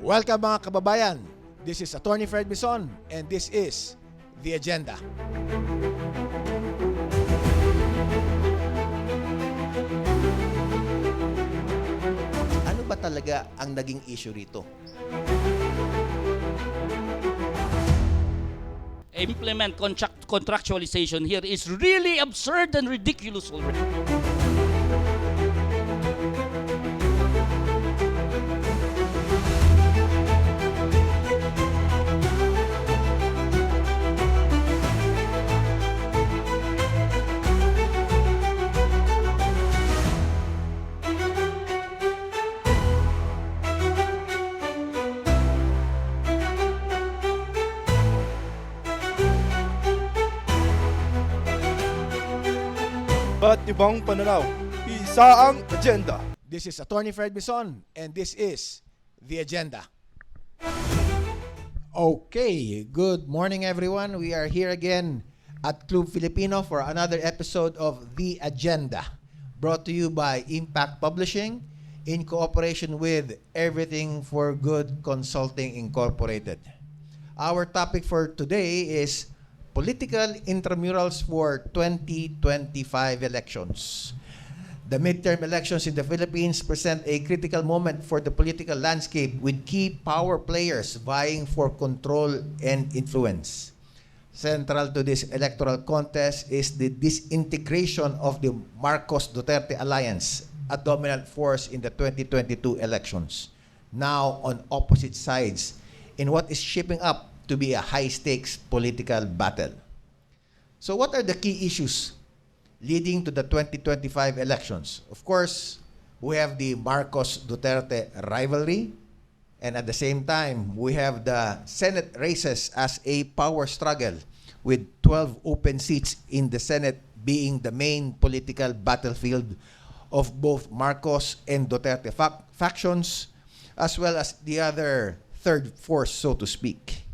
Welcome mga kababayan. This is Attorney Fred Bison and this is The Agenda. Ano ba talaga ang naging issue rito? Implement contractualization here is really absurd and ridiculous already. Ba't ibang pananaw? Isa ang agenda. This is Attorney Fred Bison and this is The Agenda. Okay, good morning everyone. We are here again at Club Filipino for another episode of The Agenda, brought to you by Impact Publishing in cooperation with Everything for Good Consulting Incorporated. Our topic for today is political intramurals for 2025 elections. The midterm elections in the Philippines present a critical moment for the political landscape with key power players vying for control and influence. Central to this electoral contest is the disintegration of the Marcos-Duterte alliance, a dominant force in the 2022 elections, now on opposite sides in what is shaping up to be a high-stakes political battle. So what are the key issues leading to the 2025 elections? Of course, we have the Marcos-Duterte rivalry, and at the same time, we have the Senate races as a power struggle, with 12 open seats in the Senate being the main political battlefield of both Marcos and Duterte factions, as well as the other third force, so to speak.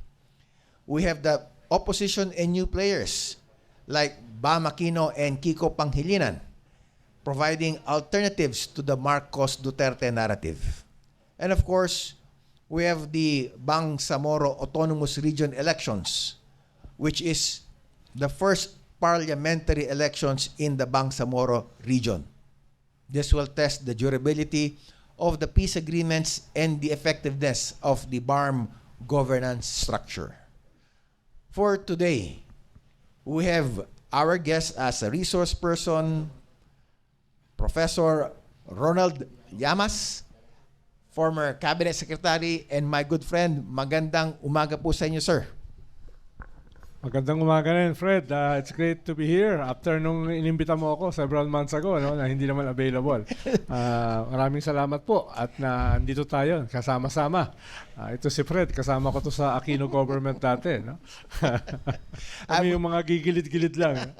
We have the opposition and new players like Bam Aquino and Kiko Pangilinan, providing alternatives to the Marcos-Duterte narrative. And of course, we have the Bangsamoro Autonomous Region elections, which is the first parliamentary elections in the Bangsamoro region. This will test the durability of the peace agreements and the effectiveness of the BARM governance structure. For today, we have our guest as a resource person, Professor Ronald Llamas, former Cabinet Secretary, and my good friend. Magandang umaga po sa inyo, sir. Magandang umaga rin, Fred. It's great to be here. After nung inimbita mo ako several months ago, no, na hindi naman available. Maraming salamat po at nandito tayo, kasama-sama. Ito si Fred, kasama ko to sa Aquino government dati. No? Kami yung mga gigilid-gilid lang.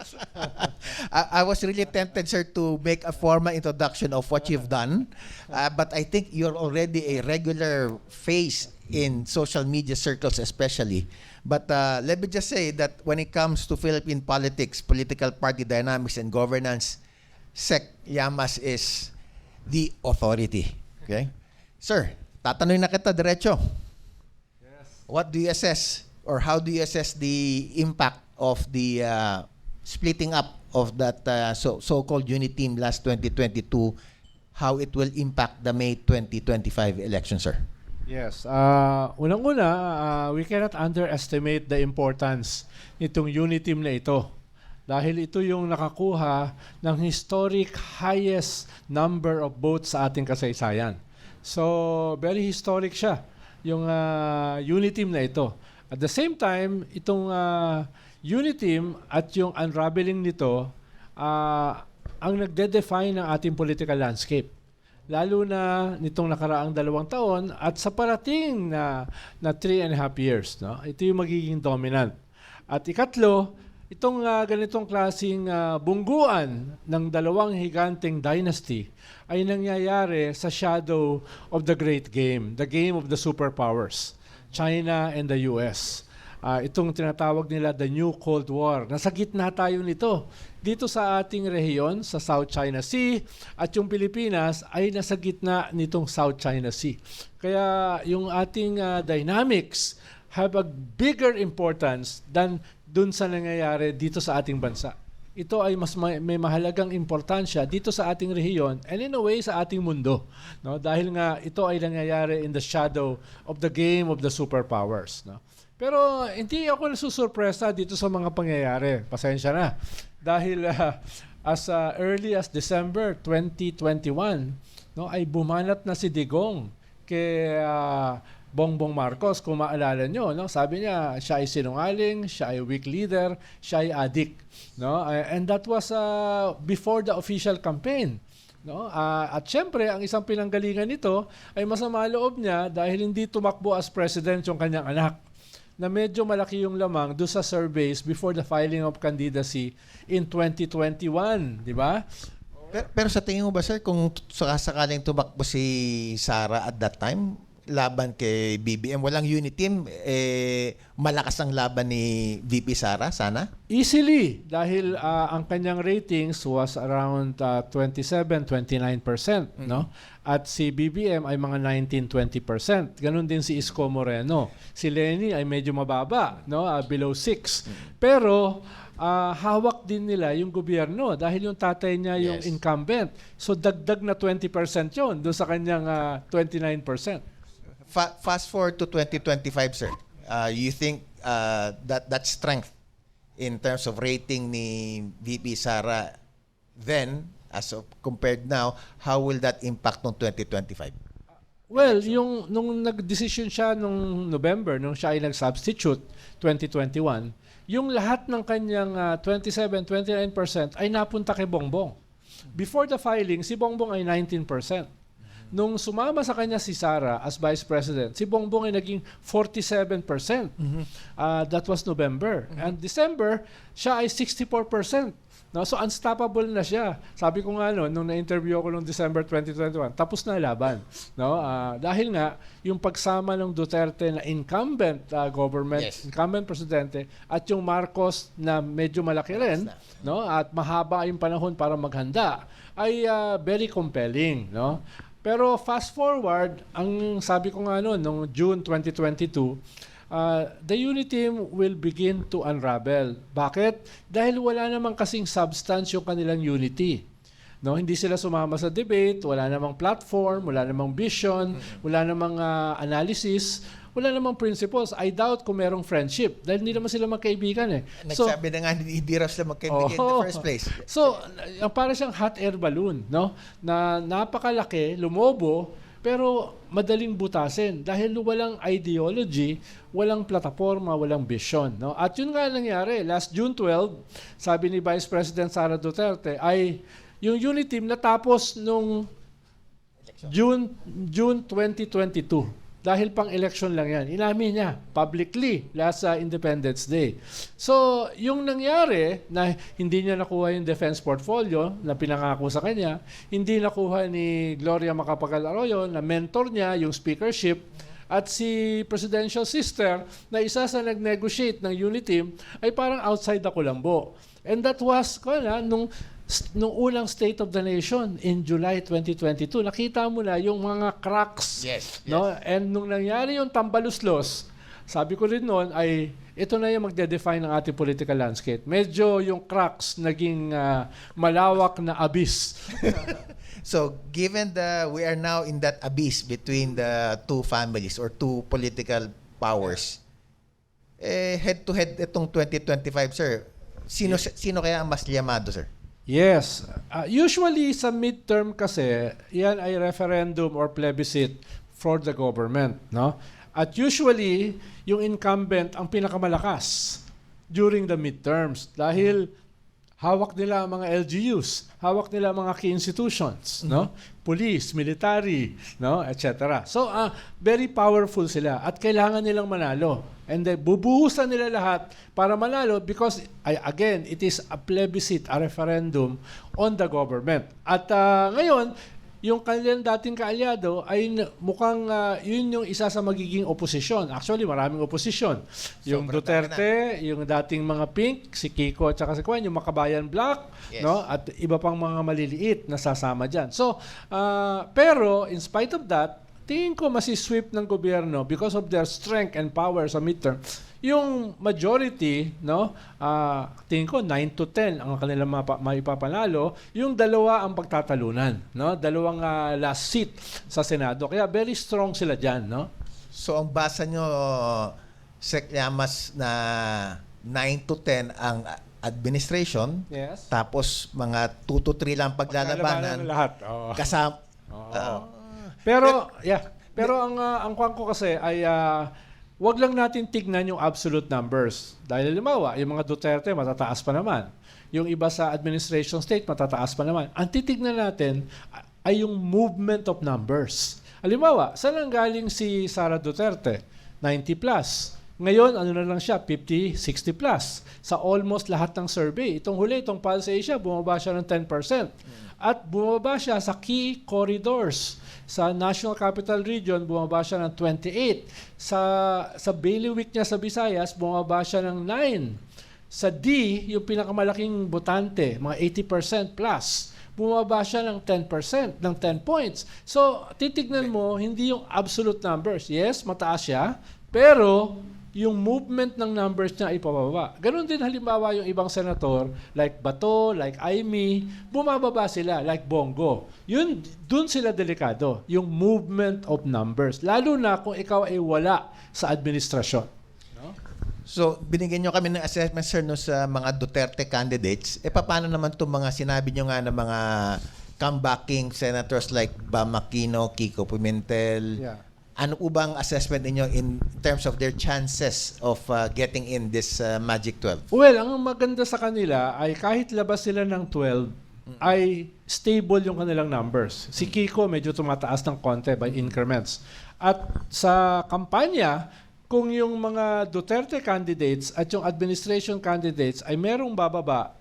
I was really tempted, sir, to make a formal introduction of what you've done. But I think you're already a regular face in social media circles especially. But let me just say that when it comes to Philippine politics, political party dynamics, and governance, Sec Llamas is the authority. Okay? Sir, tatanungin na kita diretso. Yes. What do you assess, or how do you assess the impact of the splitting up of that so-called unit team last 2022, how it will impact the May 2025 election, sir? Yes. Unang-una, we cannot underestimate the importance nitong unit team na ito. Dahil ito yung nakakuha ng historic highest number of votes sa ating kasaysayan. So, very historic siya, yung unit team na ito. At the same time, itong unit team at yung unraveling nito, ang nagde-define ng ating political landscape. Lalo na nitong nakaraang 2 taon at sa parating na 3.5 years. No? Ito yung magiging dominant. At ikatlo, itong ganitong klaseng bungguan ng 2 higanteng dynasty ay nangyayari sa shadow of the great game, the game of the superpowers, China and the US. itong tinatawag nila the New Cold War. Nasa gitna tayo nito. Dito sa ating rehiyon, sa South China Sea, at yung Pilipinas ay nasa gitna nitong South China Sea. Kaya yung ating dynamics have a bigger importance than dun sa nangyayari dito sa ating bansa. Ito ay mas may mahalagang importansya dito sa ating rehiyon and in a way sa ating mundo, no? Dahil nga ito ay nangyayari in the shadow of the game of the superpowers, no? Pero hindi ako nasusurpresa dito sa mga pangyayari. Pasensya na. Dahil as early as December 2021, no, ay bumanat na si Digong kay Bongbong Marcos, kung maalala nyo, no? Sabi niya, siya ay sinungaling, siya ay weak leader, siya ay addict. No? And that was before the official campaign. No? At syempre, ang isang pinanggalingan nito ay masama loob niya dahil hindi tumakbo as president yung kanyang anak, na medyo malaki yung lamang do sa surveys before the filing of candidacy in 2021. Di ba? Pero sa tingin mo ba, sir, kung sakaling tumakbo si Sara at that time, laban kay BBM, walang unit team, malakas ang laban ni VP Sara, sana? Easily, dahil ang kanyang ratings was around 27-29%, no? At si BBM ay mga 19-20%. Ganon din si Isko Moreno. Si Lenny ay medyo mababa, no? Below 6. Pero hawak din nila yung gobyerno dahil yung tatay niya yung incumbent. So dagdag na 20% yun doon sa kanyang 29%. Fast forward to 2025, sir. You think that strength in terms of rating ni VP Sara then, as of compared now, how will that impact on 2025? Well, nung nag-decision siya nung November, nung siya ay nag-substitute 2021, yung lahat ng kanyang 27-29% ay napunta kay Bongbong. Before the filing, si Bongbong ay 19%. Nung sumama sa kanya si Sara as Vice President, si Bongbong ay naging 47%. That was November. And December, siya ay 64%. No? So unstoppable na siya. Sabi ko nga nung na-interview ako noong December 2021, tapos na laban. No? Dahil nga, yung pagsama ng Duterte na incumbent government, incumbent presidente, at yung Marcos na medyo malaki rin, no? At mahaba yung panahon para maghanda, ay very compelling. No? Pero fast forward, ang sabi ko nga noong June 2022, the unity team will begin to unravel. Bakit? Dahil wala namang kasing substance yung kanilang unity. No, hindi sila sumama sa debate, wala namang platform, wala namang vision, wala namang analysis, wala namang principles. I doubt kung merong friendship dahil hindi naman sila magkaibigan eh. Nagsabi na nga, hindi raw sila magkaibigan in the first place. So, para siyang hot air balloon, no? Na napakalaki, lumobo, pero madaling butasin dahil walang ideology, walang plataforma, walang vision. No? At yun nga nangyari. Last June 12, sabi ni Vice President Sara Duterte, ay yung unit team natapos nung June 2022. Dahil pang election lang yan. Inamin niya publicly last Independence Day. So, yung nangyari na hindi niya nakuha yung defense portfolio na pinangako sa kanya, hindi nakuha ni Gloria Macapagal Arroyo na mentor niya yung speakership, at si presidential sister na isa sa nag-negotiate ng unit team ay parang outside the Colombo. And that was nung unang State of the Nation in July 2022, nakita mo na yung mga cracks. No? And nung nangyari yung tambaluslos, sabi ko rin noon ay ito na yung magde-define ng ating political landscape. Medyo yung cracks naging malawak na abyss. So, given we are now in that abyss between the two families or two political powers, head-to-head itong 2025, sir, sino kaya ang mas liyamado, sir? Yes. Usually sa midterm kasi, yan ay referendum or plebiscite for the government. No? At usually, yung incumbent ang pinakamalakas during the midterms dahil hawak nila ang mga LGUs, hawak nila ang mga key institutions, no? Police, military, no, etc. So, very powerful sila at kailangan nilang manalo. And then, bubuhusan nila lahat para manalo because, again, it is a plebiscite, a referendum on the government. At ngayon, yung kanilang dating kaalyado ay mukhang yun yung isa sa magiging oposisyon. Actually, maraming oposisyon. Yung Sobrang Duterte, yung dating mga Pink, si Kiko at saka si Kwan, yung Makabayan Black, Yes. no? At iba pang mga maliliit na sasama dyan. So, pero in spite of that, tingin ko masisweep ng gobyerno because of their strength and power sa midterm. Yung majority, no, tingin ko 9 to 10 ang kanilang maipapanalo, yung dalawa ang pagtatalunan, no? Dalawang last seat sa Senado. Kaya very strong sila diyan, no? So ang basa nyo, Sec Llamas, na 9 to 10 ang administration, Yes. tapos mga 2 to 3 lang paglalabanan. Lahat. Oo. Kasama. Pero ang kwan ko kasi ay wag lang natin tignan yung absolute numbers. Dahil halimbawa, yung mga Duterte matataas pa naman. Yung iba sa administration state matataas pa naman. Ang titignan natin ay yung movement of numbers. Halimbawa, saan ang galing si Sara Duterte? 90 plus. Ngayon, ano na lang siya? 50, 60 plus. Sa almost lahat ng survey. Itong huli, itong Pulse Asia, bumaba siya ng 10%. At bumaba siya sa key corridors. Sa National Capital Region, bumaba siya ng 28. Sa bailiwick niya sa Visayas, bumaba siya ng 9. Sa D, yung pinakamalaking botante, mga 80% plus, bumaba siya ng 10%, ng 10 points. So, titignan mo, hindi yung absolute numbers. Yes, mataas siya, pero yung movement ng numbers niya ay pababa. Ganon din halimbawa yung ibang senator, like Bato, like Aimee, bumababa sila, like Bongo. Yun, dun sila delikado, yung movement of numbers. Lalo na kung ikaw ay wala sa administrasyon. No? So, binigyan nyo kami ng assessment, sir, no, sa mga Duterte candidates. Paano naman itong mga sinabi nyo nga ng mga comebacking senators like Bam Aquino, Kiko Pimentel? Yeah. Ano po bang assessment ninyo in terms of their chances of getting in this Magic 12? Well, ang maganda sa kanila ay kahit labas sila ng 12, ay stable yung kanilang numbers. Si Kiko medyo tumataas ng konti by increments. At sa kampanya, kung yung mga Duterte candidates at yung administration candidates ay merong bababa,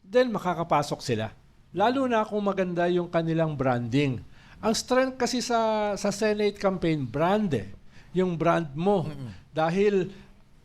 then makakapasok sila. Lalo na kung maganda yung kanilang branding. Ang strength kasi sa Senate campaign, brand eh. Yung brand mo. Dahil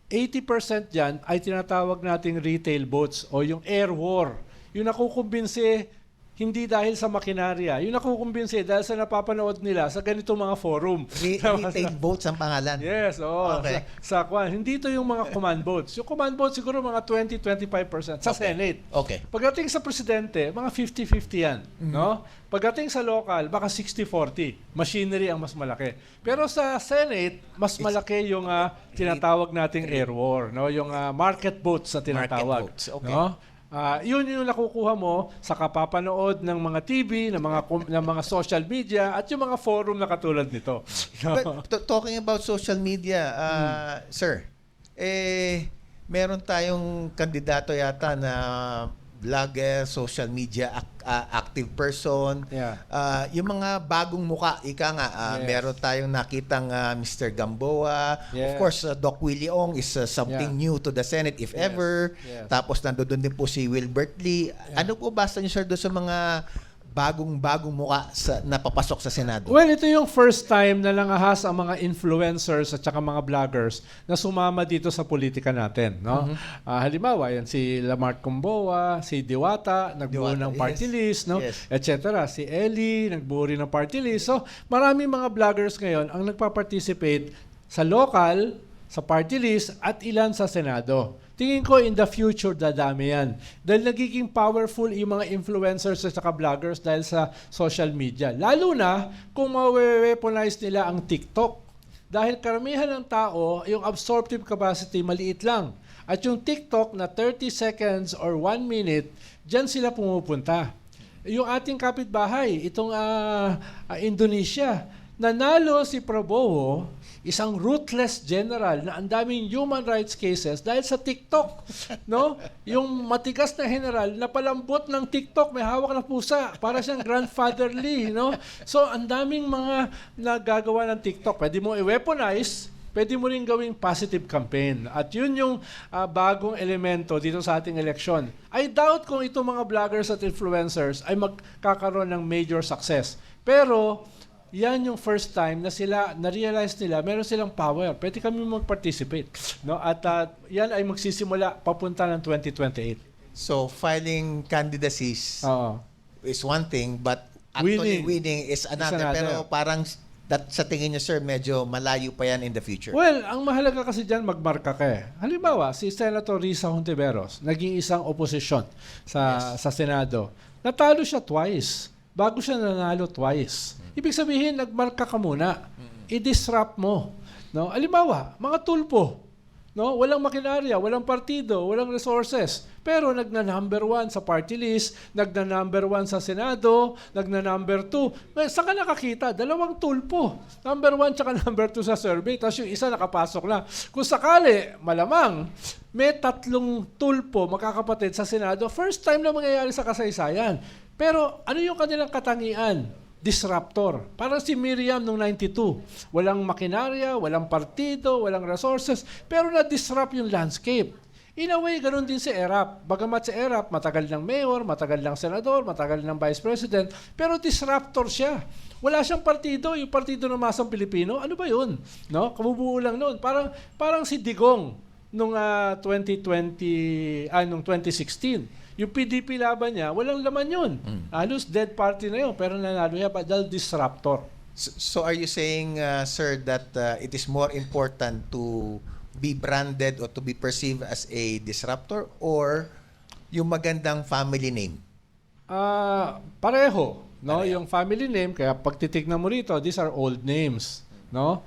80% dyan ay tinatawag nating retail votes o yung air war. Yung nakukumbinsi, hindi dahil sa makinarya. Yung nakukumbinsi dahil sa napapanood nila sa ganitong mga forum. Retail votes ang pangalan. Yes, oo. Okay. Sa kwan. Hindi ito yung mga command votes. Yung command votes siguro mga 20-25% sa Senate. Okay. Pagdating sa presidente, mga 50-50 yan. No? Pagdating sa local, baka 60-40. Machinery ang mas malaki. Pero sa Senate, mas malaki yung tinatawag nating air war. No? Yung market votes na tinatawag. Market votes, okay. No? Yun yung nakukuha mo sa kapapanood ng mga TV, ng mga social media, at yung mga forum na katulad nito. No? But talking about social media, sir, meron tayong kandidato yata na vlogger, social media active person. Yeah. Yung mga bagong muka, ika nga, Yes. meron tayong nakitang Mr. Gamboa. Of Yes. course, Doc Willie Ong is something Yeah. new to the Senate, if ever. Yes. Tapos nandoon din po si Wilbert Lee. Ano po basta niyo, sir, doon sa mga bagong muka na papasok sa Senado? Well, ito yung first time na langahas ang mga influencers at saka mga vloggers na sumama dito sa politika natin. No? Halimbawa, yan si Lamarck Comboa, si Diwata, nagbuo Diwata, ng party yes. list, no? Yes. etc. Si Ellie, nagbuo rin ng party list. So, maraming mga vloggers ngayon ang nagpa-participate sa local, sa party list, at ilan sa Senado. Tingin ko in the future dadami yan. Dahil nagiging powerful yung mga influencers at saka vloggers dahil sa social media. Lalo na kung ma-weaponize nila ang TikTok. Dahil karamihan ng tao, yung absorptive capacity maliit lang. At yung TikTok na 30 seconds or 1 minute, dyan sila pumupunta. Yung ating kapitbahay, itong Indonesia, nanalo si Prabowo, isang ruthless general na ang daming human rights cases dahil sa TikTok. No? Yung matigas na general na palambot ng TikTok, may hawak na pusa. Para siyang grandfatherly. No? So, ang daming mga nagagawa ng TikTok. Pwede mo i-weaponize pwede mo rin gawing positive campaign. At yun yung bagong elemento dito sa ating eleksyon. I doubt kung itong mga vloggers at influencers ay magkakaroon ng major success. Pero yan yung first time na sila na-realize nila meron silang power. Pwede kami mag-participate, no? At yan ay magsisimula papunta ng 2028. So, filing candidacies Oo. is one thing, but actually winning is another. another. Pero parang sa tingin niyo, sir, medyo malayo pa yan in the future. Well, ang mahalaga kasi dyan, magmarka ka eh. Halimbawa, si Senator Risa Hontiveros, naging isang oposisyon sa Senado. Natalo siya twice. Bago siya nanalo twice. Ibig sabihin, nagmarka ka muna. I-disrupt mo. No? Halimbawa, mga tulpo. No? Walang makinarya, walang partido, walang resources. Pero nagna-number 1 sa party list, nagna-number 1 sa Senado, nagna-number 2. Saan ka nakakita? Dalawang tulpo. Number 1 tsaka number 2 sa survey, tapos yung isa nakapasok na. Kung sakali, malamang, may 3 tulpo magkakapatid sa Senado, first time na mangyayari sa kasaysayan. Pero ano yung kanilang katangian? Disruptor. Parang si Miriam noong 92. Walang makinarya, walang partido, walang resources, pero na-disrupt yung landscape. In a way, ganun din si Erap. Bagamat si Erap, matagal ng mayor, matagal ng senador, matagal ng vice president, pero disruptor siya. Wala siyang partido, yung Partido ng Masang Pilipino, ano ba yun? No? Kabubuo lang noon. Parang si Digong nung 2016. Yung PDP laban niya, walang laman yun. Halos dead party na yun, pero nanalo niya dahil disruptor. So are you saying, sir, that it is more important to be branded or to be perceived as a disruptor or yung magandang family name? Pareho. No? Yung family name, kaya pag titignan mo rito, these are old names. No?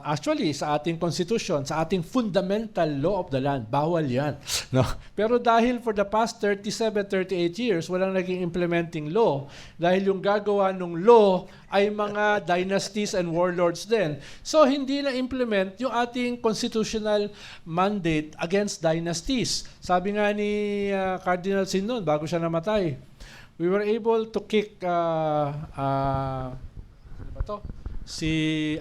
Actually, sa ating constitution, sa ating fundamental law of the land, bawal yan. No? Pero dahil for the past 37-38 years, walang naging implementing law, dahil yung gagawa ng law ay mga dynasties and warlords din. So, hindi na-implement yung ating constitutional mandate against dynasties. Sabi nga ni Cardinal Sin noon, bago siya namatay, we were able to kick si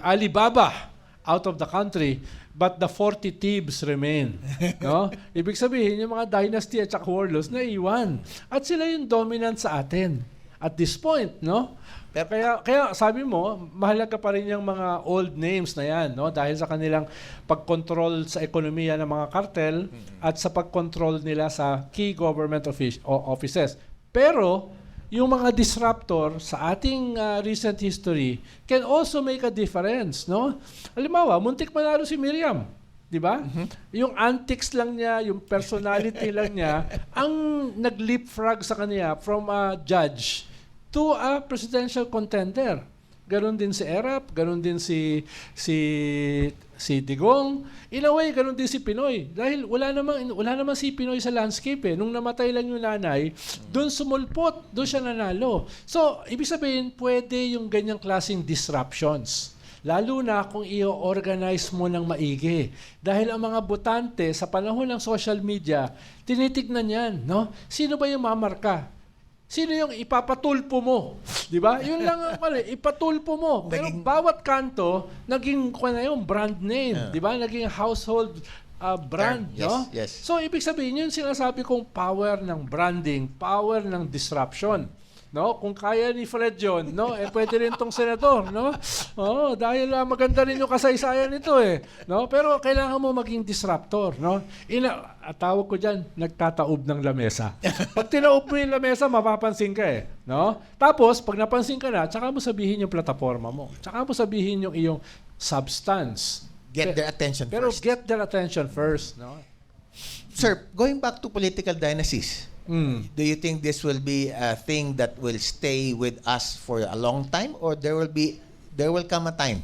Alibaba out of the country, but the 40 thieves remain. No? Ibig sabihin, yung mga dynasty at saka warlords na iwan. At sila yung dominant sa atin at this point. No? Kaya sabi mo, mahalaga pa rin yung mga old names na yan, no? Dahil sa kanilang pagkontrol sa ekonomiya ng mga kartel at sa pagkontrol nila sa key government offices. Pero yung mga disruptor sa ating recent history can also make a difference, no? Halimbawa, muntik manalo si Miriam, di ba? Yung antics lang niya, yung personality lang niya, ang nag-leapfrog sa kanya from a judge to a presidential contender. Ganon din si Erap, ganon din si Digong. In a way, ganon din si Pinoy. Dahil wala naman si Pinoy sa landscape eh. Nung namatay lang yung nanay, doon sumulpot, doon siya nanalo. So, ibig sabihin, pwede yung ganyang klaseng disruptions. Lalo na kung i-organize mo ng maigi. Dahil ang mga botante sa panahon ng social media, tinitignan yan, no? Sino ba yung mamarka? Sino yung ipapatulpo mo? Di ba? Yun lang ang ipatulpo mo. Pero bawat kanto, naging brand name. Di ba? Naging household brand. Yes, no? yes. So, ibig sabihin, yun sinasabi kong power ng branding, power ng disruption. No? Kung kaya ni Fred yun, no? Pwede rin tong senador, no? Oo, dahil maganda rin yung kasaysayan nito eh, no? Pero kailangan mo maging disruptor, no? Tawag ko diyan, nagtataob ng lamesa. Pag tinaob mo yung lamesa, mapapansin ka eh, no? Tapos pag napansin ka na, tsaka mo sabihin yung plataforma mo. Tsaka mo sabihin yung iyong substance. Get their attention Pero first. get their attention first, no? Sir, going back to political dynasties, do you think this will be a thing that will stay with us for a long time, or there will come a time?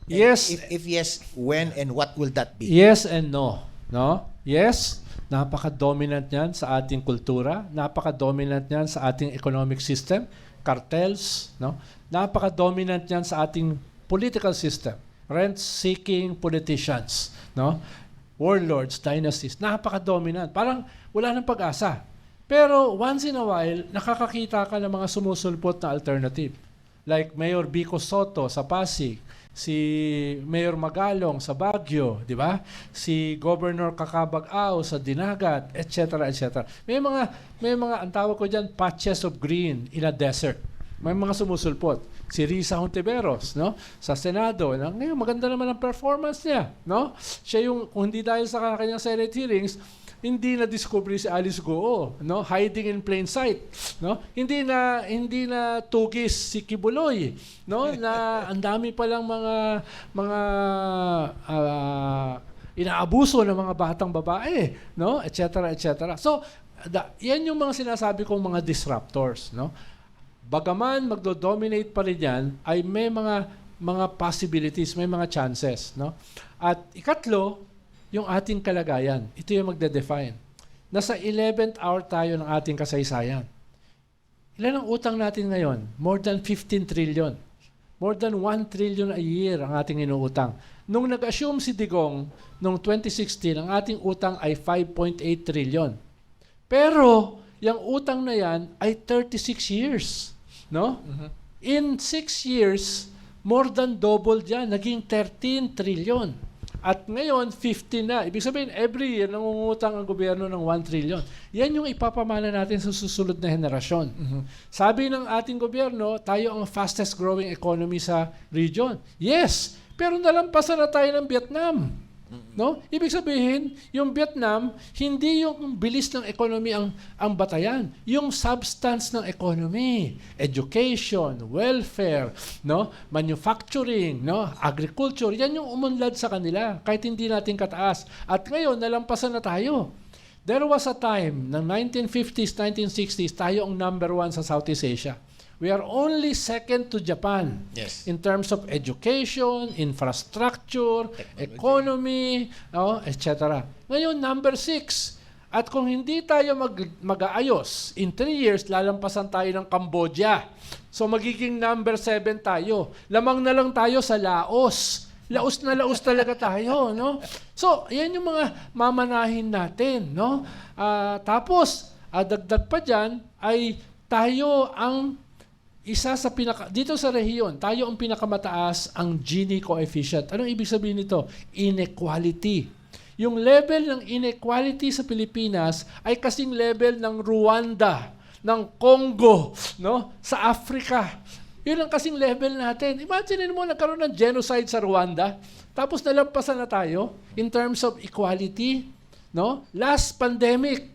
And Yes. If yes, when and what will that be? Yes and no. No? Yes, napaka-dominant niyan sa ating kultura, napaka-dominant niyan sa ating economic system, cartels, no? Napaka-dominant niyan sa ating political system, rent-seeking politicians, no? Warlords, dynasties, napaka-dominant. Parang wala nang pag-asa. Pero once in a while, nakakakita ka ng mga sumusulpot na alternative. Like Mayor Vico Soto sa Pasig, si Mayor Magalong sa Baguio, di ba? Si Governor Kakabag-Ao sa Dinagat, etc., etc. May mga ang tawag ko diyan patches of green in a desert. May mga sumusulpot. Si Risa Hontiveros, no? Sa Senado. Ngayon, maganda naman ang performance niya, no? Siya yung, kung hindi dahil sa kanyang Senate hearings, hindi na discover si Alice Goo, no? Hiding in plain sight, no? Hindi na tugis si Kibuloy, no? Na ang dami pa lang mga inaabuso ng mga batang babae, no? Et cetera. So, yan yung mga sinasabi kong mga disruptors, no? Bagaman magdo-dominate pa rin yan, ay may mga possibilities, may mga chances, no? At ikatlo, yung ating kalagayan. Ito yung magde-define. Nasa 11th hour tayo ng ating kasaysayan. Ilan ang utang natin ngayon? More than 15 trillion. More than 1 trillion a year ang ating inuutang. Nung nag-assume si Digong, noong 2016, ang ating utang ay 5.8 trillion. Pero, yung utang na yan ay 36 years. No? In 6 years, more than double dyan. Naging 13 trillion. At ngayon, 50 na. Ibig sabihin, every year, nangungutang ang gobyerno ng 1 trillion. Yan yung ipapamana natin sa susunod na henerasyon. Sabi ng ating gobyerno, tayo ang fastest growing economy sa region. Yes, pero nalampasan na tayo ng Vietnam. No? Ibig sabihin, yung Vietnam, hindi yung bilis ng economy ang batayan. Yung substance ng economy, education, welfare, no? Manufacturing, no? Agriculture, yan yung umunlad sa kanila kahit hindi natin kataas. At ngayon, nalampasan na tayo. There was a time, ng 1950s, 1960s, tayo ang number 1 sa Southeast Asia. We are only second to Japan in terms of education, infrastructure, economy, etc. Ngayon, number 6. At kung hindi tayo mag-aayos, in 3 years, lalampasan tayo ng Cambodia. So magiging number 7 tayo. Lamang na lang tayo sa Laos. Laos na laos talaga tayo, no? So, yan yung mga mamanahin natin, no? Tapos, dagdag pa dyan, ay tayo ang isa sa dito sa rehiyon, tayo ang pinakamataas ang Gini coefficient. Anong ibig sabihin nito? Inequality. Yung level ng inequality sa Pilipinas ay kasing level ng Rwanda, ng Congo, no? Sa Africa. Yun ang kasing level natin. Imagine mo nagkaroon ng genocide sa Rwanda, tapos nalampasan na tayo in terms of equality, no? Last pandemic,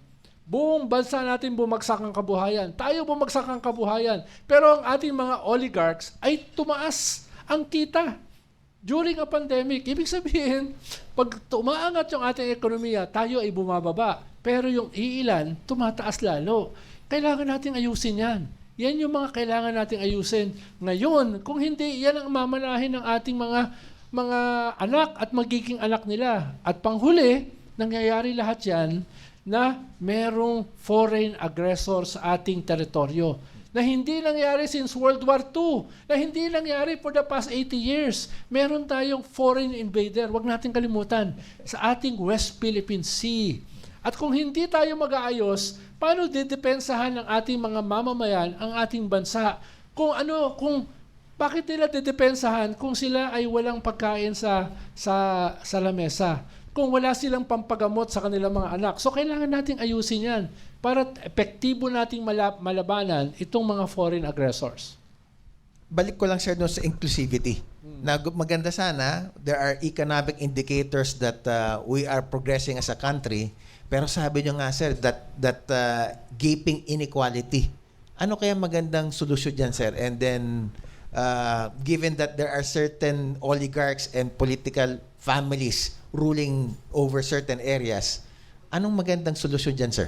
buong bansa natin bumagsak ang kabuhayan. Tayo bumagsak ang kabuhayan. Pero ang ating mga oligarchs ay tumaas ang kita during a pandemic. Ibig sabihin, pag tumaangat yung ating ekonomiya, tayo ay bumababa. Pero yung iilan, tumataas lalo. Kailangan nating ayusin yan. Yan yung mga kailangan nating ayusin. Ngayon, kung hindi, yan ang mamanahin ng ating mga anak at magiging anak nila. At panghuli, nangyayari lahat yan na merong foreign aggressor sa ating teritoryo na hindi nangyari since World War II, na hindi nangyari for the past 80 years. Meron tayong foreign invader, wag natin kalimutan, sa ating West Philippine Sea. At kung hindi tayo mag-aayos, paano didepensahan ng ating mga mamamayan ang ating bansa? Bakit nila didepensahan kung sila ay walang pagkain sa lamesa? Kung wala silang pampagamot sa kanilang mga anak. So, kailangan nating ayusin yan para epektibo nating malabanan itong mga foreign aggressors. Balik ko lang, sir, doon sa inclusivity. Na maganda sana, there are economic indicators that we are progressing as a country. Pero sabi nyo nga, sir, that gaping inequality. Ano kaya magandang solusyon dyan, sir? And then, given that there are certain oligarchs and political families ruling over certain areas, anong magandang solusyon dyan, sir?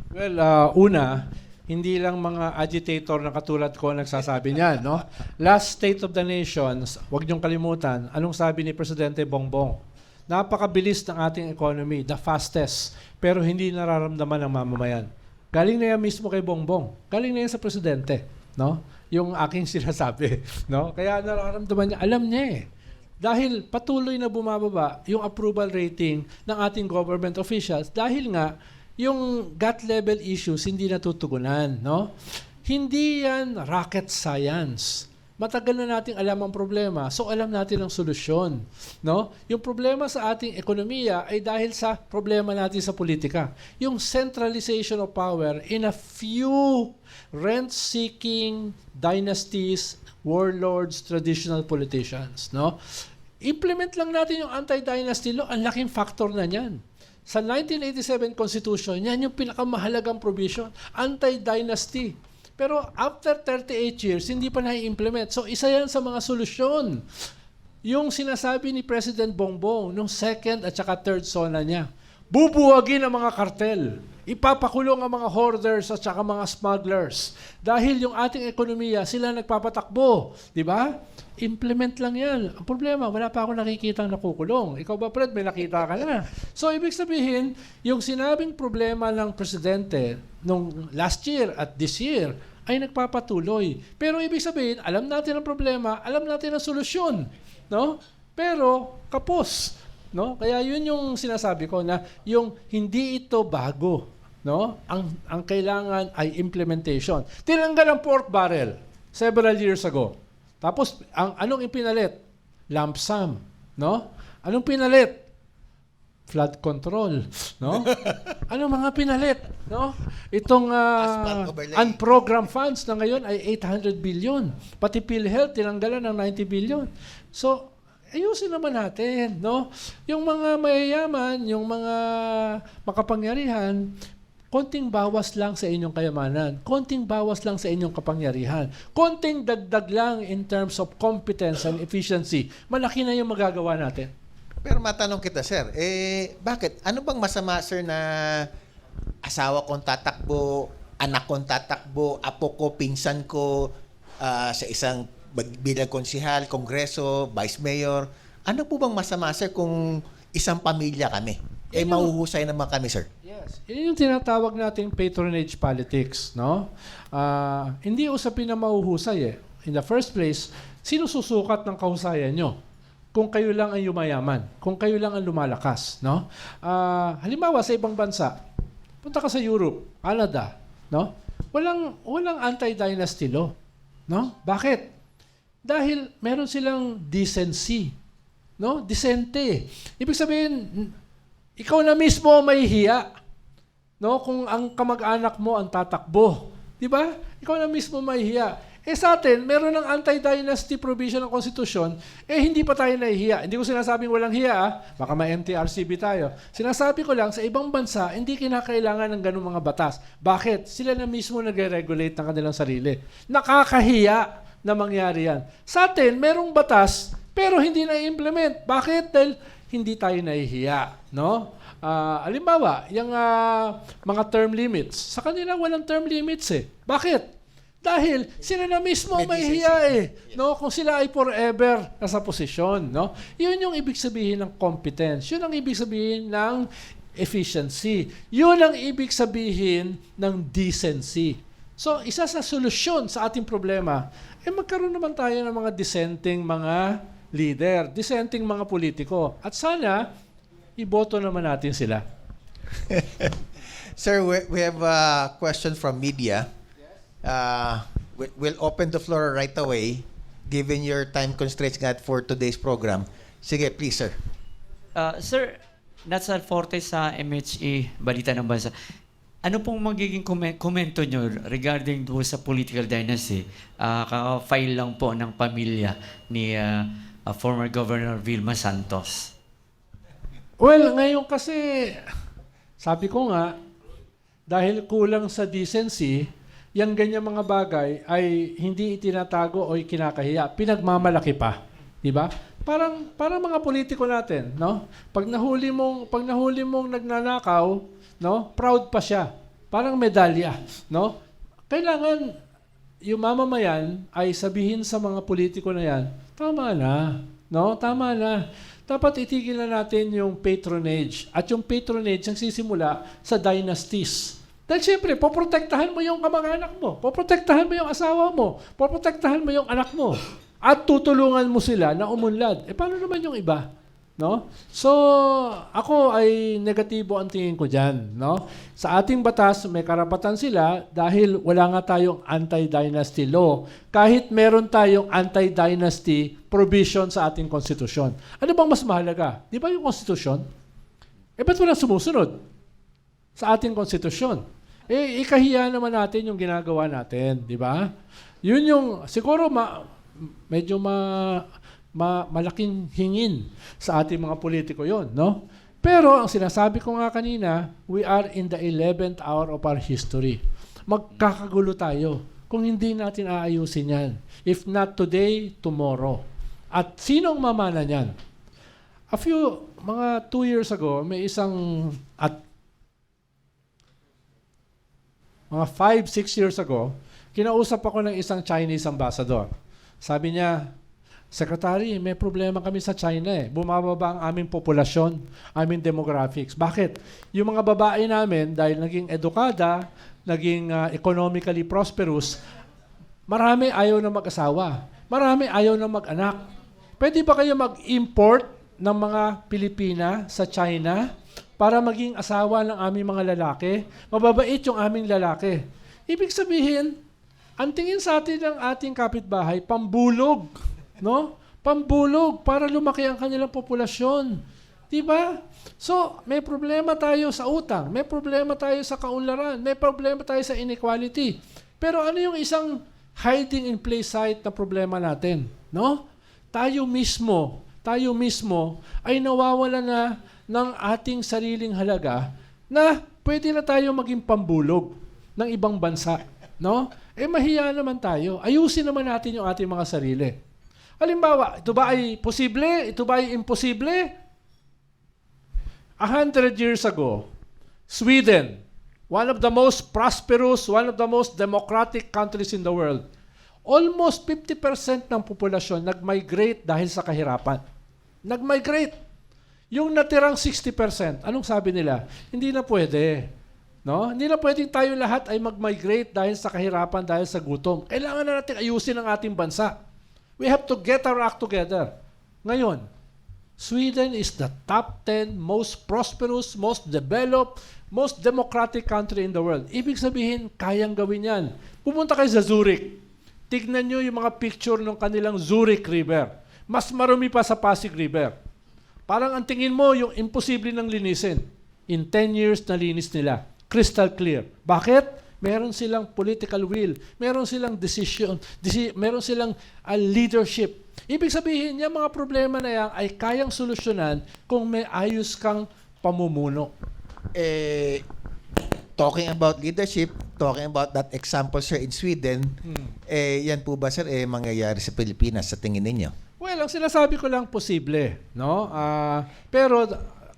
Well, una, hindi lang mga agitator na katulad ko nagsasabi niyan, no? Last State of the Nation, huwag niyong kalimutan, anong sabi ni Presidente Bongbong? Napakabilis ng ating economy, the fastest, pero hindi nararamdaman ng mamamayan. Galing na yan mismo kay Bongbong. Galing na yan sa Presidente, no? Yung aking sinasabi, no? Kaya nararamdaman niya, alam niya eh. Dahil patuloy na bumababa yung approval rating ng ating government officials dahil nga yung gut level issues hindi natutugunan, no? Hindi yan rocket science matagal na nating alam ang problema, so alam natin ang solusyon. No? Yung problema sa ating ekonomiya ay dahil sa problema natin sa politika. Yung centralization of power in a few rent-seeking dynasties, warlords, traditional politicians. No? Implement lang natin yung anti-dynasty law, ang laking factor na niyan. Sa 1987 Constitution, yan yung pinakamahalagang provision, anti-dynasty. Pero after 38 years, hindi pa na-implement. So isa yan sa mga solusyon. Yung sinasabi ni President Bongbong nung second at saka third SONA niya, bubuwagin ang mga kartel. Ipapakulong ang mga hoarders at saka mga smugglers. Dahil yung ating ekonomiya, sila nagpapatakbo. Di ba? Implement lang yan. Ang problema, wala pa ako nakikita nakukulong. Ikaw ba, Fred? May nakita ka na. So, ibig sabihin, yung sinabing problema ng presidente nung last year at this year ay nagpapatuloy. Pero ibig sabihin, alam natin ang problema, alam natin ang solusyon. No? Pero, kapos. No? Kaya yun yung sinasabi ko na yung hindi ito bago. No? Ang kailangan ay implementation. Tinanggal ang pork barrel several years ago. Tapos, anong ipinalit? Lump sum. No? Anong pinalit? Flood control. No? Anong mga pinalit? No? Itong unprogrammed funds na ngayon ay 800 billion. Pati PhilHealth, tinanggalan ng 90 billion. So, ayusin naman natin. No? Yung mga mayayaman, yung mga makapangyarihan, konting bawas lang sa inyong kayamanan. Konting bawas lang sa inyong kapangyarihan. Konting dagdag lang in terms of competence and efficiency. Malaki na yung magagawa natin. Pero matanong kita, sir, bakit? Ano bang masama, sir, na asawa kong tatakbo, anak kong tatakbo, apo ko, pinsan ko, sa isang bilang konsihal, kongreso, vice mayor? Ano po bang masama, sir, kung isang pamilya kami? Mahuhusay naman kami, sir. Yes. Yun yung tinatawag nating patronage politics, no? Hindi usapin na mahuhusay eh. In the first place, sino susukat ng kahusayan nyo? Kung kayo lang ang yumayaman, kung kayo lang ang lumalakas, no? Halimbawa sa ibang bansa, punta ka sa Europe, Canada, no? Walang anti-dynasty law, no? Bakit? Dahil meron silang decency, no? Decente. Ibig sabihin, ikaw na mismo may hiya. No, kung ang kamag-anak mo ang tatakbo, 'di ba? Ikaw na mismo may hiya. Sa atin, meron ng anti-dynasty provision ng konstitusyon, hindi pa tayo nahihiya. Hindi ko sinasabing walang hiya, baka may MTRCB tayo. Sinasabi ko lang, sa ibang bansa, hindi kinakailangan ng ganung mga batas. Bakit? Sila na mismo nagre-regulate ng kanilang sarili. Nakakahiya na mangyari yan. Sa atin, merong batas, pero hindi na-implement. Bakit? Dahil hindi tayo nahihiya, no? Halimbawa, yung mga term limits, sa kanila walang term limits eh. Bakit? Dahil sila na mismo may hiya eh, no? Kung sila ay forever nasa posisyon, no? Yun yung ibig sabihin ng competence. Yun ang ibig sabihin ng efficiency. Yun ang ibig sabihin ng decency. So, isa sa solusyon sa ating problema, magkaroon naman tayo ng mga dissenting mga leader, dissenting mga politiko. At sana, iboto naman natin sila. Sir, we have a question from media. We'll open the floor right away, given your time constraints for today's program. Sige, please, sir. Sir, nasa Forte sa MHA, Balita ng Bansa. Ano pong magiging komento nyo regarding doon sa political dynasty? Kaka-file lang po ng pamilya ni former Governor Vilma Santos. Well, ngayon kasi, sabi ko nga, dahil kulang sa decency, yung ganyan mga bagay ay hindi itinatago o kinakahiya, pinagmamalaki pa, 'di ba? Parang mga politiko natin, no? Pag nahuli mong nagnanakaw, no? Proud pa siya. Parang medalya, no? Kailangan yung mamamayan ay sabihin sa mga politiko na 'yan, tama na, no? Tama na. Dapat itigil na natin yung patronage. At yung patronage ang sisimula sa dynasties. Dahil siyempre, poprotektahan mo yung kamag-anak mo, poprotektahan mo yung asawa mo, poprotektahan mo yung anak mo, at tutulungan mo sila na umunlad. Paano naman yung iba? No? So, ako ay negatibo ang tingin ko diyan, no? Sa ating batas, may karapatan sila dahil wala nga tayong anti-dynasty law. Kahit meron tayong anti-dynasty provision sa ating konstitusyon. Ano bang mas mahalaga? Di ba yung konstitusyon? Ba't walang sumusunod sa ating konstitusyon? Ikahiya naman natin yung ginagawa natin, di ba? Yun yung, siguro medyo malaking hingin sa ating mga politiko yon, no? Pero ang sinasabi ko nga kanina, we are in the 11th hour of our history. Magkakagulo tayo kung hindi natin aayusin yan. If not today, tomorrow. At sinong mamana niyan? Mga 2 years ago, may mga 5-6 years ago, kinausap ako ng isang Chinese ambassador. Sabi niya, Secretary, may problema kami sa China eh. Bumababa ang aming populasyon, aming demographics. Bakit? Yung mga babae namin, dahil naging edukada, naging economically prosperous, marami ayaw na mag-asawa. Marami ayaw na mag-anak. Pwede ba kayo mag-import ng mga Pilipina sa China para maging asawa ng aming mga lalaki? Mababait yung aming lalaki. Ibig sabihin, ang tingin sa atin ng ating kapitbahay, pambulog. No? Pambulog para lumaki ang kanilang populasyon. Diba? So, may problema tayo sa utang, may problema tayo sa kaunlaran, may problema tayo sa inequality. Pero ano yung isang hiding in plain sight na problema natin? No? Tayo mismo ay nawawala na ng ating sariling halaga na pwede na tayo maging pambulog ng ibang bansa. No? Mahiya naman tayo. Ayusin naman natin yung ating mga sarili. Halimbawa, ito ba ay posible? Ito ba ay imposible? 100 years ago, Sweden, one of the most prosperous, one of the most democratic countries in the world, almost 50% ng populasyon nag-migrate dahil sa kahirapan. Nag-migrate. Yung natirang 60%, anong sabi nila? Hindi na pwede. No? Hindi na pwedeng tayo lahat ay mag-migrate dahil sa kahirapan, dahil sa gutom. Kailangan na natin ayusin ang ating bansa. We have to get our act together. Ngayon, Sweden is the top 10 most prosperous, most developed, most democratic country in the world. Ibig sabihin, kayang gawin yan. Pumunta kayo sa Zurich. Tignan nyo yung mga picture ng kanilang Zurich River. Mas marumi pa sa Pasig River. Parang ang tingin mo, yung imposible ng linisin. In 10 years, nalinis nila. Crystal clear. Bakit? Meron silang political will. Meron silang meron silang leadership. Ibig sabihin, yung mga problema na yan ay kayang solusyonan kung may ayos kang pamumuno. Talking about leadership, talking about that example, sir, in Sweden, yan po ba, sir, mangyayari sa Pilipinas sa tingin ninyo? Well, ang sinasabi ko lang posible, no? Pero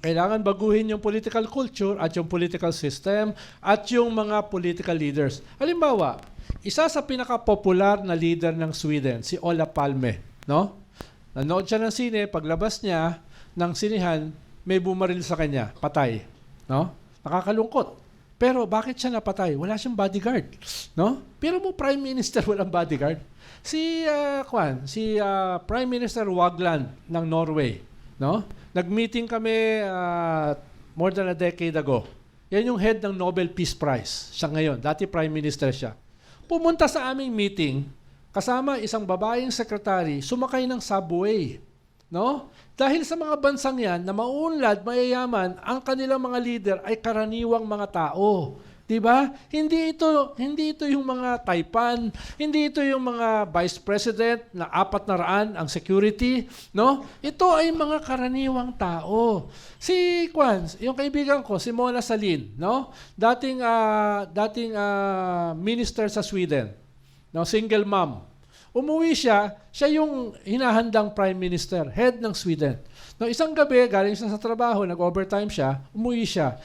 kailangan baguhin yung political culture at yung political system at yung mga political leaders. Halimbawa, isa sa pinaka-popular na leader ng Sweden, si Olof Palme, no? Nanood siya ng sine, paglabas niya ng sinihan, may bumaril sa kanya, patay, no? Nakakalungkot. Pero bakit siya napatay? Wala siyang bodyguard, no? Pero mo Prime Minister walang bodyguard. Si Prime Minister Wagland ng Norway, no? Nag-meeting kami more than a decade ago. Yan yung head ng Nobel Peace Prize. Siya ngayon. Dati Prime Minister siya. Pumunta sa aming meeting, kasama isang babaeng sekretary, sumakay ng subway. No? Dahil sa mga bansang yan na mauunlad, mayayaman, ang kanilang mga leader ay karaniwang mga tao. Diba? Hindi ito yung mga Taipan, hindi ito yung mga vice president na 400 ang security, no? Ito ay mga karaniwang tao. Si yung kaibigan ko, si Mona Sahlin, no? Dating minister sa Sweden, no? Single mom. Umuwi siya yung hinahandang prime minister, head ng Sweden. No, isang gabi, galing siya sa trabaho, nag-overtime siya, umuwi siya.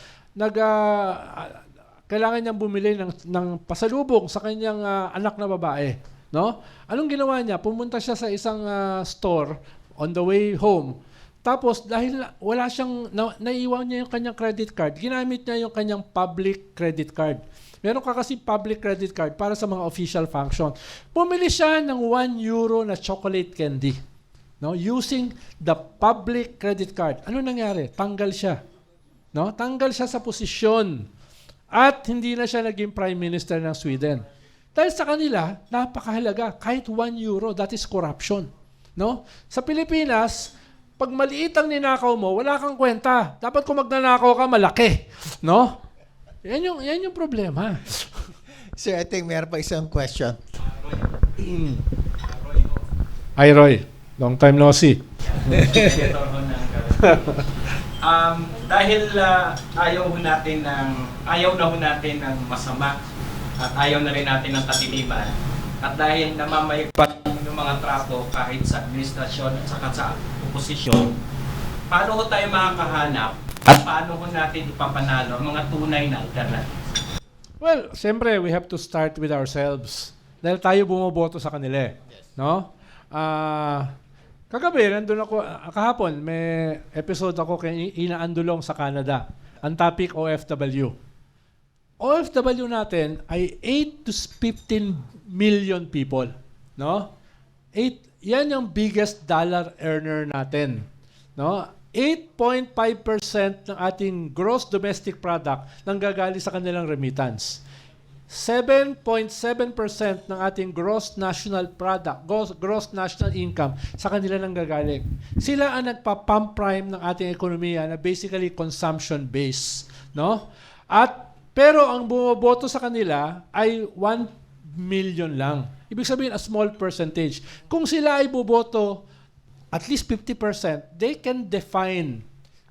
Kailangan niyang bumili ng pasalubong sa kanyang anak na babae. No? Anong ginawa niya? Pumunta siya sa isang store on the way home. Tapos, dahil wala siyang, naiwan niya yung kanyang credit card, ginamit niya yung kanyang public credit card. Meron ka kasi public credit card para sa mga official function. Bumili siya ng €1 na chocolate candy. no, using the public credit card. Ano nangyari? Tanggal siya. No? Tanggal siya sa posisyon at hindi na siya naging Prime Minister ng Sweden. Dahil sa kanila, napakahalaga. Kahit €1, that is corruption. No? Sa Pilipinas, pag maliit ang ninakaw mo, wala kang kwenta. Dapat kung magnanakaw ka, malaki. No? Yan yung problema. Sir, I think meron pa isang question. Hi, Roy. Long time no see. Dahil ayaw na ho natin ng masama at ayaw na rin natin ng katiliman at dahil namamayagpat yung mga trapo kahit sa administrasyon at saka sa oposisyon, paano ho tayo makakahanap at paano ho natin ipapanalo ang mga tunay na alternative? Well, siyempre, we have to start with ourselves. Dahil tayo bumoboto sa kanila. No? Kagabi, nandun ako, kahapon, may episode ako kay Ina Andulong sa Canada. Ang topic, OFW. OFW natin ay 8 to 15 million people. No? Yan yung biggest dollar earner natin. No? 8.5% ng ating gross domestic product nanggagaling sa kanilang remittance. 7.7% ng ating gross national product, gross national income sa kanila nanggagaling. Sila ang nagpa-pump prime ng ating ekonomiya na basically consumption based, no? Pero ang bumoboto sa kanila ay 1 million lang. Ibig sabihin a small percentage. Kung sila ay boboto at least 50%, they can define,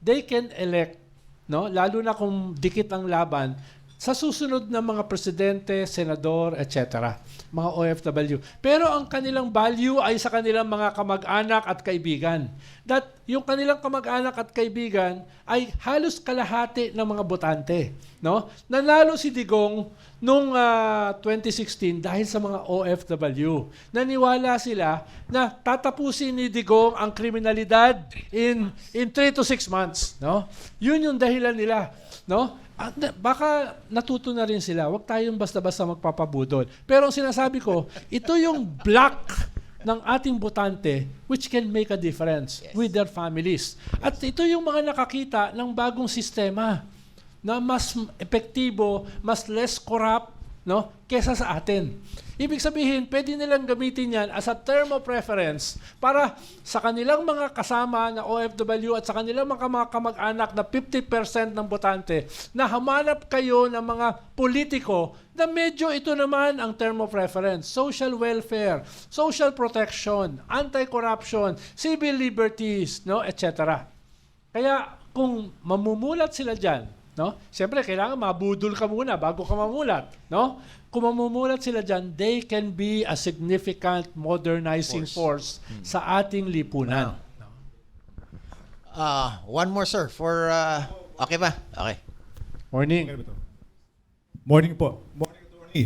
they can elect, no? Lalo na kung dikit ang laban, sa susunod na mga presidente, senador, etc. Mga OFW. Pero ang kanilang value ay sa kanilang mga kamag-anak at kaibigan. That yung kanilang kamag-anak at kaibigan ay halos kalahati ng mga botante. No? Nanalo si Digong nung 2016 dahil sa mga OFW. Naniwala sila na tatapusin ni Digong ang kriminalidad in 3 to 6 months. No? Yun yung dahilan nila. No? Baka natuto na rin sila. Huwag tayong basta-basta magpapabudol. Pero ang sinasabi ko, ito yung block ng ating botante which can make a difference with their families. At ito yung mga nakakita ng bagong sistema na mas epektibo, mas less corrupt, no, kesa sa atin. Ibig sabihin, pwede nilang gamitin yan as a term of reference para sa kanilang mga kasama na OFW at sa kanilang mga kamag-anak na 50% ng botante na hamanap kayo ng mga politiko na medyo ito naman ang term of reference. Social welfare, social protection, anti-corruption, civil liberties, no, etc. Kaya kung mamumulat sila dyan, no? Siyempre, kailangan mabudol ka muna bago ka mamulat. No? Kung mamumulat sila dyan, they can be a significant modernizing force sa ating lipunan. One more, sir, for... okay ba? Okay. Morning. Morning po. Morning, attorney.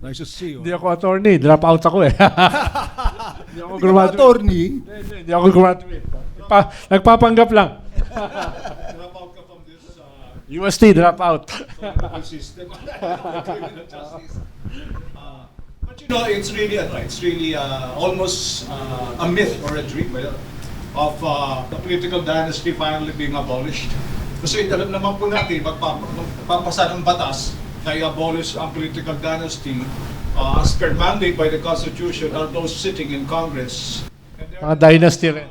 Nice to see you. Hindi ako attorney. Drop out ako eh. Hindi ako graduate. Attorney. Hindi ako graduate. Nagpapanggap lang. Drop out ka from this UST, drop out. criminal system. Criminal justice. But you know, it's really almost a myth or a dream of the political dynasty finally being abolished. Kasi alam naman po natin, magpapasa ng batas na i-abolish ang political dynasty as per mandate by the Constitution are those sitting in Congress. Mga dynasty rin.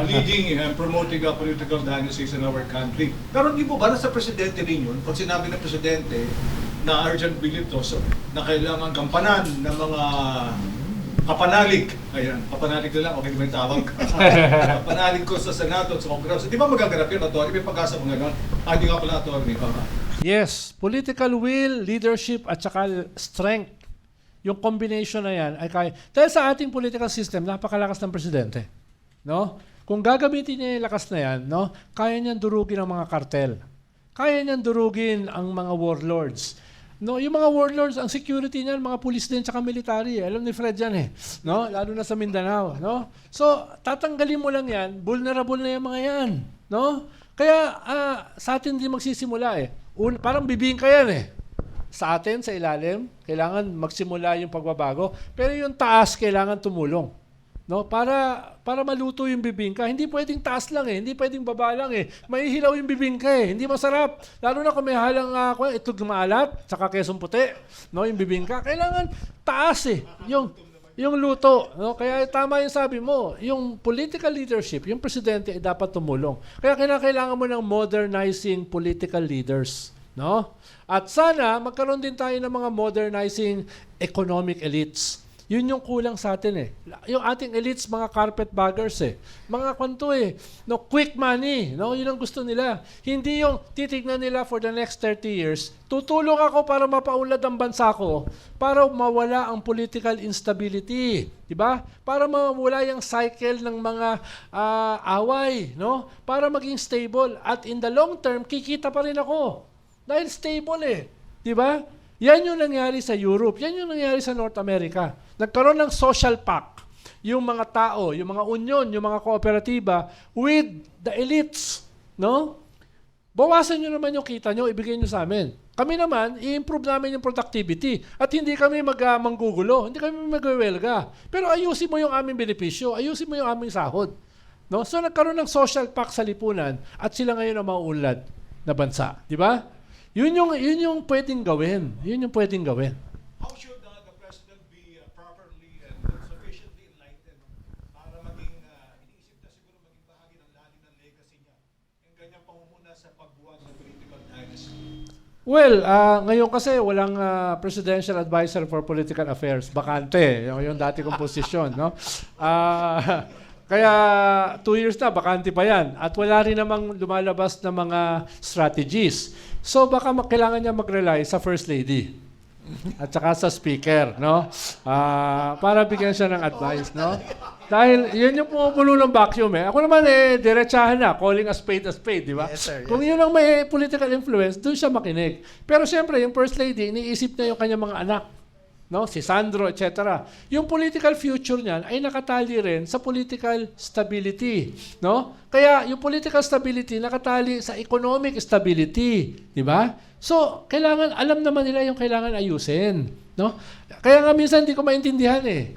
Leading and promoting political dynasties in our country. Pero hindi po ba nasa presidente rin yun? Pag sinabi ng presidente na urgent bill ito na kailangan gampanan ng mga kapanalig. Ayan, kapanalig na lang, okay naman yung tawag. Kapanalig ko sa Senado at sa Kongreso. Di ba magaganap yun, attorney? May pag-asa mga gano'n. Hindi nga pala, attorney. Yes, political will, leadership, at saka strength. Yung combination na yan ay kaya. Dahil sa ating political system, napakalakas ng presidente. No? Kung gagamitin niya yung lakas na yan, no, kaya niyang durugin ang mga kartel. Kaya niyang durugin ang mga warlords. No, yung mga warlords, ang security niyan, mga pulis din tsaka military. Alam ni Fred yan eh. No? Lalo na sa Mindanao. No? So, tatanggalin mo lang yan, vulnerable na yung mga yan. No? Kaya, sa atin din magsisimula eh. Parang bibingka yan eh. Sa atin, sa ilalim, kailangan magsimula yung pagbabago. Pero yung taas, kailangan tumulong. no? Para maluto yung bibingka. Hindi pwedeng taas lang eh, hindi pwedeng baba lang eh. Mahihilaw yung bibingka eh, hindi masarap. Lalo na kung may halang itlog na maalat, saka kesong puti, no, yung bibingka. Kailangan taas eh, yung luto, no? Kaya tama yung sabi mo, yung political leadership, yung presidente ay dapat tumulong. Kaya kailangan mo ng modernizing political leaders, no? At sana magkaroon din tayo ng mga modernizing economic elites. Yun yung kulang sa atin eh. Yung ating elites, mga carpetbaggers eh. Mga kwanto eh. No, quick money. No, yun ang gusto nila. Hindi yung titignan nila for the next 30 years. Tutulong ako para mapaunlad ang bansa ko para mawala ang political instability. Diba? Para mawala yung cycle ng mga away. No? Para maging stable. At in the long term, kikita pa rin ako. Dahil stable eh. Diba? Yan yung nangyari sa Europe. Yan yung nangyari sa North America. Nagkaroon ng social pact. Yung mga tao, yung mga union, yung mga kooperatiba with the elites. No? Bawasan nyo naman yung kita nyo, ibigay nyo sa amin. Kami naman, i-improve namin yung productivity. At hindi kami manggugulo. Hindi kami magwewelga. Pero ayusin mo yung aming benepisyo. Ayusin mo yung aming sahod. No? So nagkaroon ng social pact sa lipunan at sila ngayon ang mauunlad na bansa. Di ba? Yun yung pwedeng gawin. Yun yung pwedeng gawin. How should the President be properly and sufficiently enlightened para maging, iniisip na siguro maging bahagi ng lalim ng legacy niya, yung ganyang pamumuna sa pagbuwag ng political dynasty? Well, ngayon kasi walang presidential advisor for political affairs. Bakante. Yung dati kong posisyon. No? Kaya 2 years na, bakante pa yan. At wala rin namang lumalabas na mga strategies. So baka kailangan niya mag-rely sa First Lady at saka sa Speaker, no? Para bigyan siya ng advice, no? Dahil yun yung pumupulo ng vacuum eh. Ako naman diretsahan na, calling a spade, di ba? Yes, sir, yes. Kung yun ang may political influence, doon siya makinig. Pero siyempre, yung First Lady, iniisip niya yung kanyang mga anak. No, si Sandro, etc. Yung political future niyan ay nakatali rin sa political stability, no? Kaya yung political stability nakatali sa economic stability, di ba? So, kailangan alam naman nila yung kailangan ayusin, no? Kaya nga minsan hindi ko maintindihan eh.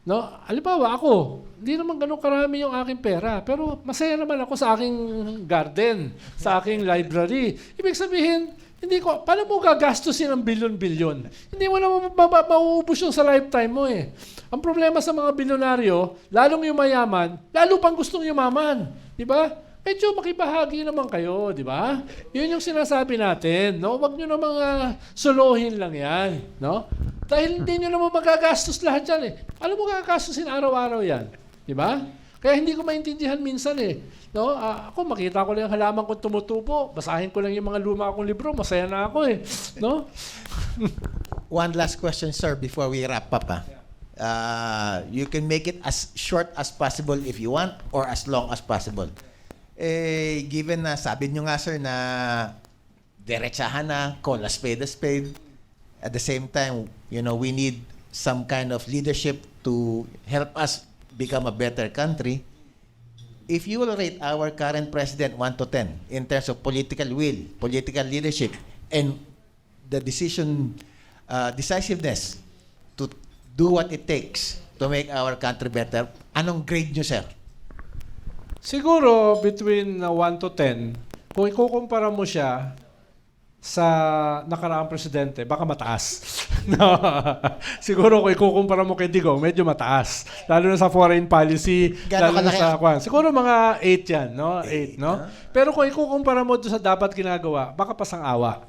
No? Halimbawa ako, hindi naman ganun karami yung aking pera, pero masaya naman ako sa aking garden, sa aking library. Ibig sabihin, hindi ko, paano mo gagastusin ang bilyon-bilyon? Hindi mo naman mauubos yung sa lifetime mo eh. Ang problema sa mga bilyonaryo, lalong yung mayaman, lalo pang gustong yumaman. Di ba? Medyo makibahagi naman kayo, di ba? Yun yung sinasabi natin, no? Huwag nyo na mga solohin lang yan, no? Dahil hindi nyo naman magagastos lahat yan eh. Alam mo gagastusin araw-araw yan, di ba? Kaya hindi ko maintindihan minsan eh. No? Ako, makita ko lang yung halaman kong tumutubo. Basahin ko lang yung mga luma akong libro. Masaya na ako eh. No? One last question, sir, before we wrap up. You can make it as short as possible if you want or as long as possible. Given na sabi nyo nga, sir, na diretsahan na, call a spade, at the same time, you know, we need some kind of leadership to help us become a better country. If you will rate our current president 1 to 10 in terms of political will, political leadership, and the decisiveness to do what it takes to make our country better, anong grade nyo, sir? Siguro, between 1 to 10, kung ikukumpara mo siya sa nakaraang presidente, baka mataas. No. Siguro kung ikukumpara mo kay Digong, medyo mataas. Lalo na sa foreign policy, lalo na sa kwan. Siguro mga 8 yan, no? 8, no? Pero kung ikukumpara mo doon sa dapat ginagawa, baka pasang-awa.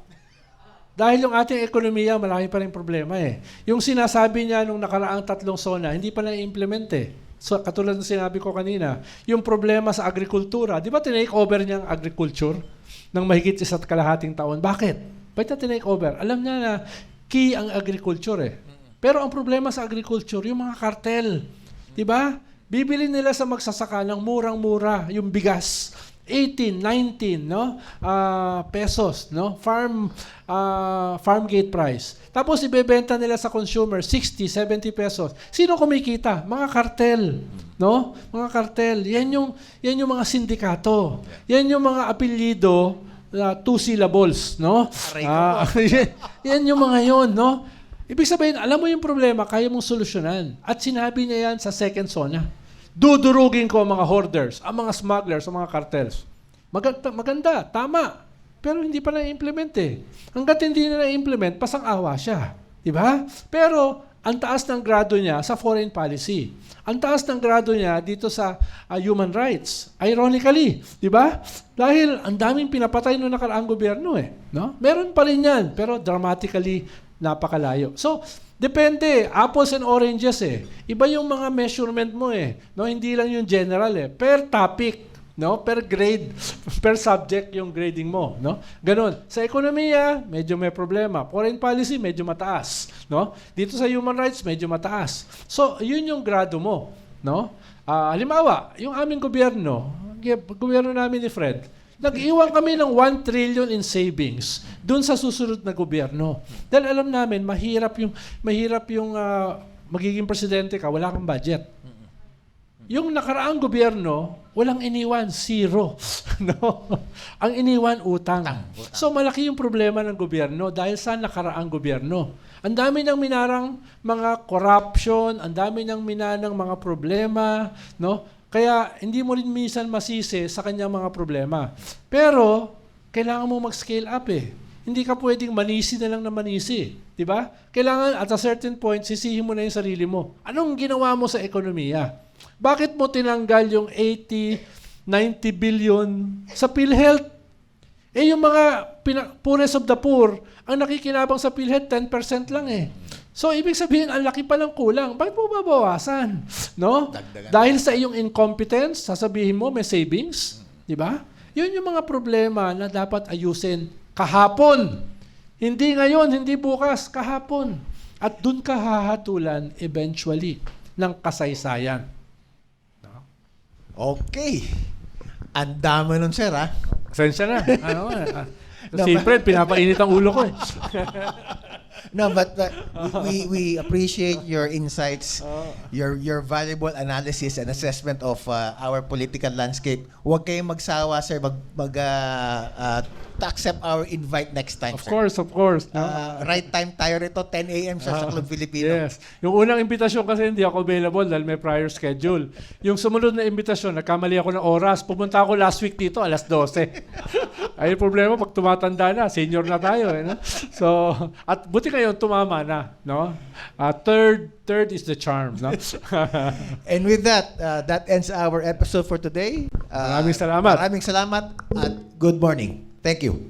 Dahil yung ating ekonomiya, malaki pa rin problema eh. Yung sinasabi niya nung nakaraang 3 SONA, hindi pa na-implement eh. So, katulad ng sinabi ko kanina, yung problema sa agrikultura, di ba tinake over niya ang agriculture ng mahigit 1.5 taon? Bakit? Ba't na tinake over? Alam niya na key ang agriculture eh. Pero ang problema sa agriculture, yung mga cartel. Di ba? Bibili nila sa magsasaka ng murang-mura yung bigas. 18, 19, no? Pesos, no? Farm gate price. Tapos ibebenta nila sa consumer 60, 70 pesos. Sino kumikita? Mga cartel, no? Mga cartel. Yan yung mga sindikato. Yan yung mga apelyido, 2 syllables, no? Yan yung mga yon, no? Ibig sabihin, alam mo yung problema, kaya mong solusyonan. At sinabi niya yan sa second SONA. Dudurugin ko ang mga hoarders, ang mga smugglers, ang mga cartels. Maganda, tama. Pero hindi pa na-implement eh. Hanggat hindi na na-implement, pasang-awa siya. Diba? Pero ang taas ng grado niya sa foreign policy. Ang taas ng grado niya dito sa human rights. Ironically, di ba? Dahil ang daming pinapatay noong nakaraang gobyerno eh. No? Meron pa rin yan, pero dramatically napakalayo. So, depende. Apples and oranges eh. Iba yung mga measurement mo eh. No? Hindi lang yung general eh. Per topic. No, per grade, per subject yung grading mo, no? Ganun. Sa ekonomiya, medyo may problema. Foreign policy, medyo mataas, no? Dito sa human rights, medyo mataas. So, yun yung grado mo, no? Halimbawa, yung aming gobyerno namin ni Fred, nag-iwan kami ng 1 trillion in savings dun sa susunod na gobyerno. Dahil alam namin, mahirap yung magiging presidente ka, wala kang budget. Yung nakaraang gobyerno, walang iniwan, zero. No? Ang iniwan, utang. So malaki yung problema ng gobyerno dahil sa nakaraang gobyerno. Ang dami ng minarang mga corruption, ang dami ng minanang mga problema, no? Kaya hindi mo rin minsan masisi sa kanyang mga problema. Pero kailangan mo mag-scale up eh. Hindi ka pwedeng manisi na lang na manisi, di ba? Kailangan at a certain point sisihin mo na yung sarili mo. Anong ginawa mo sa ekonomiya? Bakit mo tinanggal yung 80, 90 billion sa PhilHealth? Eh yung mga poorest of the poor, ang nakikinabang sa PhilHealth 10% lang eh. So ibig sabihin, ang laki pa lang kulang. Bakit mo babawasan? No? Dahil sa iyong incompetence, sasabihin mo may savings, di ba? Yun yung mga problema na dapat ayusin kahapon. Hindi ngayon, hindi bukas, kahapon. At dun ka hahatulan eventually ng kasaysayan. Okay. Ang dami nun, sir, ha? Pasensya na. Si Fred, pinapainit ang ulo ko eh. No, but we appreciate your insights, your valuable analysis and assessment of our political landscape. Huwag kayong magsawa, sir, to accept our invite next time, Of sir. course. No? Right time tayo rito, 10 a.m. sa Club Filipino. Yes. Yung unang imbitasyon kasi hindi ako available dahil may prior schedule. Yung sumunod na imbitasyon, nagkamali ako ng oras. Pumunta ako last week dito, alas 12. Ay, problema, pag tumatanda na, senior na tayo. Eh, no? So, at buti kayo, tumama na. No? Third is the charm. No? And with that, that ends our episode for today. Maraming salamat. Maraming salamat at good morning. Thank you.